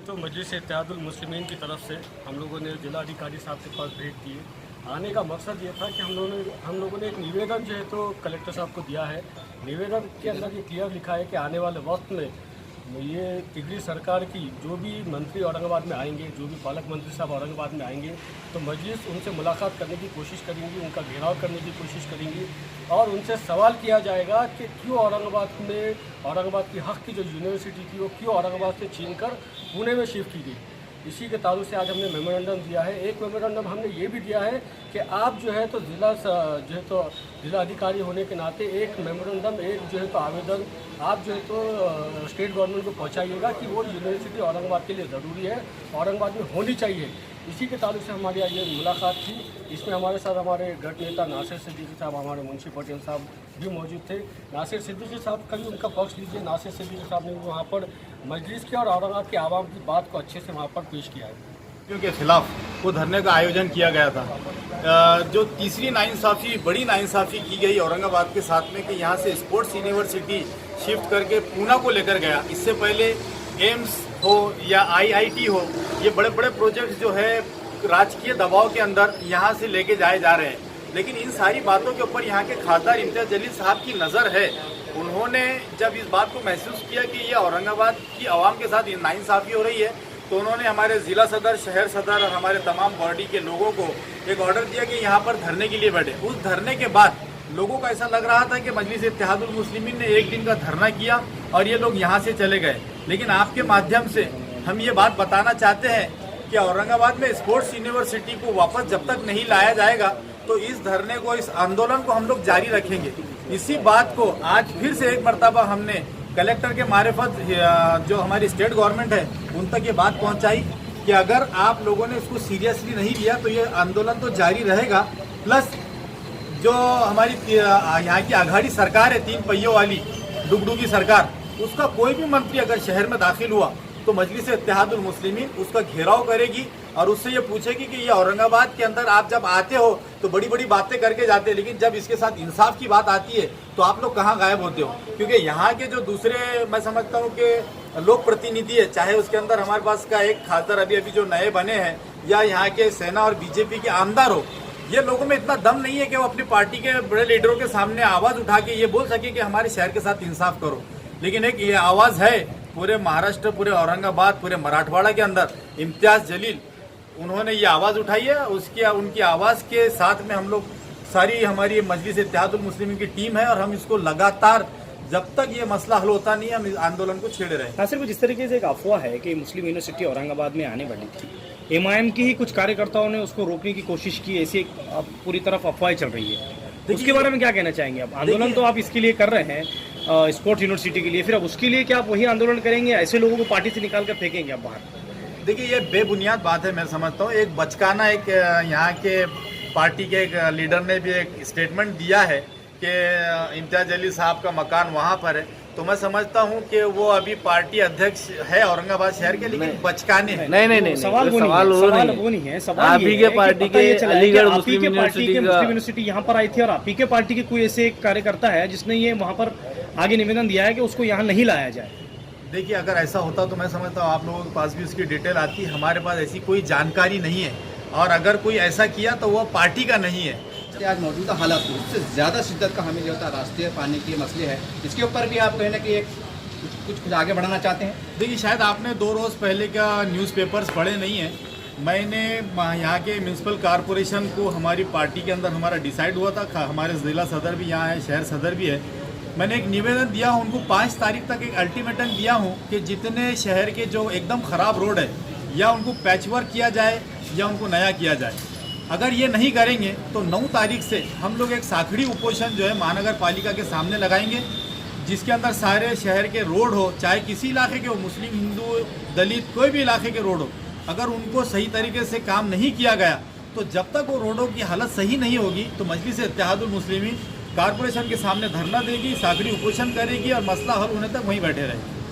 तो मजलिस इत्तेहादुल मुस्लिमीन की तरफ से हम लोगों ने जिलाधिकारी साहब के पास भेज दिए। आने का मकसद ये था कि हम लोगों ने एक निवेदन जो है तो कलेक्टर साहब को दिया है। निवेदन के अंदर ये क्लियर लिखा है कि आने वाले वक्त में ये तिगरी सरकार की जो भी मंत्री औरंगाबाद में आएंगे, जो भी पालक मंत्री साहब औरंगाबाद में आएंगे, तो मजलिस उनसे मुलाकात करने की कोशिश करेंगी, उनका घेराव करने की कोशिश करेंगी और उनसे सवाल किया जाएगा कि क्यों औरंगाबाद की हक़ की जो यूनिवर्सिटी थी वो क्यों औरंगाबाद से छीनकर पुणे में शिफ्ट की गई। इसी के ताल्लुक से आज हमने मेमोरेंडम दिया है। एक मेमोरेंडम हमने ये भी दिया है कि आप जो है तो जिला अधिकारी होने के नाते एक मेमोरेंडम, एक जो है तो आवेदन आप जो है तो स्टेट गवर्नमेंट को पहुंचाइएगा कि वो यूनिवर्सिटी औरंगाबाद के लिए ज़रूरी है, औरंगाबाद में होनी चाहिए। इसी के ताल्लुक से हमारी आज ये मुलाकात थी। इसमें हमारे साथ हमारे गढ़ नेता नासिर सिद्दीकी साहब, हमारे मुंशी पटेल साहब भी मौजूद थे। नासिर सिद्दीकी साहब का भी उनका पक्ष लीजिए। नासिर सिद्दीकी साहब ने भी वहाँ पर मजलिस की और औरंगाबाद के आवाम की बात को अच्छे से वहाँ पर पेश किया है। के खिलाफ वो धरने का आयोजन किया गया था। जो तीसरी नाइंसाफ़ी, बड़ी नाइंसाफ़ी की गई औरंगाबाद के साथ में कि यहाँ से स्पोर्ट्स यूनिवर्सिटी शिफ्ट करके पूना को लेकर गया। इससे पहले एम्स हो या आईआईटी हो, ये बड़े बड़े प्रोजेक्ट्स जो है राजकीय दबाव के अंदर यहाँ से लेके जाए जा रहे हैं। लेकिन इन सारी बातों के ऊपर यहाँ के खासदार इम्तियाज़ जलील साहब की नज़र है। उन्होंने जब इस बात को महसूस किया कि ये औरंगाबाद की आवाम के साथ नाइंसाफ़ी हो रही है, तो उन्होंने हमारे ज़िला सदर, शहर सदर और हमारे तमाम बॉडी के लोगों को एक ऑर्डर दिया कि यहाँ पर धरने के लिए बैठे। उस धरने के बाद लोगों को ऐसा लग रहा था कि मजलिस इत्तेहादुल मुस्लिमीन ने एक दिन का धरना किया और ये लोग यहाँ से चले गए। लेकिन आपके माध्यम से हम ये बात बताना चाहते हैं कि औरंगाबाद में स्पोर्ट्स यूनिवर्सिटी को वापस जब तक नहीं लाया जाएगा तो इस धरने को, इस आंदोलन को हम लोग जारी रखेंगे। इसी बात को आज फिर से एक मरतबा हमने कलेक्टर के मारिफत जो हमारी स्टेट गवर्नमेंट है उन तक ये बात पहुंचाई कि अगर आप लोगों ने इसको सीरियसली नहीं लिया तो ये आंदोलन तो जारी रहेगा। प्लस जो हमारी यहाँ की आघाड़ी सरकार है, 3 पहियों वाली डुगडुगी सरकार, उसका कोई भी मंत्री अगर शहर में दाखिल हुआ तो मजलिस इत्तेहादुल मुस्लिमीन उसका घेराव करेगी और उससे ये पूछेगी कि ये औरंगाबाद के अंदर आप जब आते हो तो बड़ी बड़ी बातें करके जाते हैं, लेकिन जब इसके साथ इंसाफ की बात आती है तो आप लोग कहाँ गायब होते हो। क्योंकि यहाँ के जो दूसरे, मैं समझता हूँ कि लोक प्रतिनिधि है, चाहे उसके अंदर हमारे पास का एक खासदार अभी जो नए बने हैं या यहाँ के सेना और बीजेपी के आमदार हो, ये लोगों में इतना दम नहीं है कि वो अपनी पार्टी के बड़े लीडरों के सामने आवाज़ उठा के ये बोल सके कि हमारे शहर के साथ इंसाफ करो। लेकिन एक ये आवाज़ है पूरे महाराष्ट्र, पूरे औरंगाबाद, पूरे मराठवाड़ा के अंदर इम्तियाज़ जलील उन्होंने ये आवाज़ उठाई है। उनकी आवाज़ के साथ में हम लोग सारी हमारी मजलिस इत्तेहादुल मुस्लिमीन की टीम है और हम इसको लगातार जब तक ये मसला हल होता नहीं है हम इस आंदोलन को छेड़े रहे। हाँ, सिर्फ जिस तरीके से एक अफवाह है कि मुस्लिम यूनिवर्सिटी औरंगाबाद में आने वाली थी, एमआईएम की ही कुछ कार्यकर्ताओं ने उसको रोकने की कोशिश की, ऐसी पूरी तरफ अफवाहें चल रही है। उसके बारे में क्या कहना चाहेंगे आप? आंदोलन तो आप इसके लिए कर रहे हैं स्पोर्ट्स यूनिवर्सिटी के लिए, फिर अब उसके लिए क्या आप वही आंदोलन करेंगे? ऐसे लोगों को पार्टी से निकाल कर फेंकेंगे आप बाहर? देखिए, ये बेबुनियाद बात है। मैं समझता हूँ एक बचकाना, एक यहाँ के पार्टी के एक लीडर ने भी एक स्टेटमेंट दिया है कि इम्तियाज़ जलील साहब का मकान वहाँ पर है, तो मैं समझता हूँ कि वो अभी पार्टी अध्यक्ष है औरंगाबाद शहर के, लेकिन बचकाने हैं। नहीं, सवाल वो नहीं है। सवाल आप ही के पार्टी के अलीगढ़ मुस्लिम यूनिवर्सिटी यहाँ पर आई थी और आप ही के पार्टी के कोई ऐसे कार्यकर्ता है जिसने ये वहाँ पर आगे निवेदन दिया है कि उसको यहाँ नहीं लाया जाए। देखिए, अगर ऐसा होता तो मैं समझता हूँ आप लोगों के पास भी उसकी डिटेल आती। हमारे पास ऐसी कोई जानकारी नहीं है और अगर कोई ऐसा किया तो वो पार्टी का नहीं है। आज मौजूदा हालात में उससे ज़्यादा शिद्दत का हमें जो होता राष्ट्रीय पानी के मसले है, इसके ऊपर भी आप कहें ना कि कुछ आगे बढ़ाना चाहते हैं। देखिए, शायद आपने 2 रोज़ पहले का न्यूज़पेपर्स पढ़े नहीं है। मैंने यहाँ के म्यूनसिपल कॉरपोरेशन को हमारी पार्टी के अंदर हमारा डिसाइड हुआ था, हमारे ज़िला सदर भी यहाँ है, शहर सदर भी है। मैंने एक निवेदन दिया हूँ उनको, 5 तारीख तक एक अल्टीमेटम दिया हूँ कि जितने शहर के जो एकदम ख़राब रोड है या उनको पैचवर्क किया जाए या उनको नया किया जाए। अगर ये नहीं करेंगे तो 9 तारीख से हम लोग एक साखड़ी उपोषण जो है महानगर पालिका के सामने लगाएंगे, जिसके अंदर सारे शहर के रोड हो, चाहे किसी इलाके के हो, मुस्लिम, हिंदू, दलित, कोई भी इलाके के रोड हो, अगर उनको सही तरीके से काम नहीं किया गया तो जब तक वो रोडों की हालत सही नहीं होगी तो मजलिस इत्तेहादुल मुस्लिमीन कॉरपोरेशन के सामने धरना देगी, साखड़ी उपोषण करेगी और मसला हल होने तक वहीं बैठे रहेगी।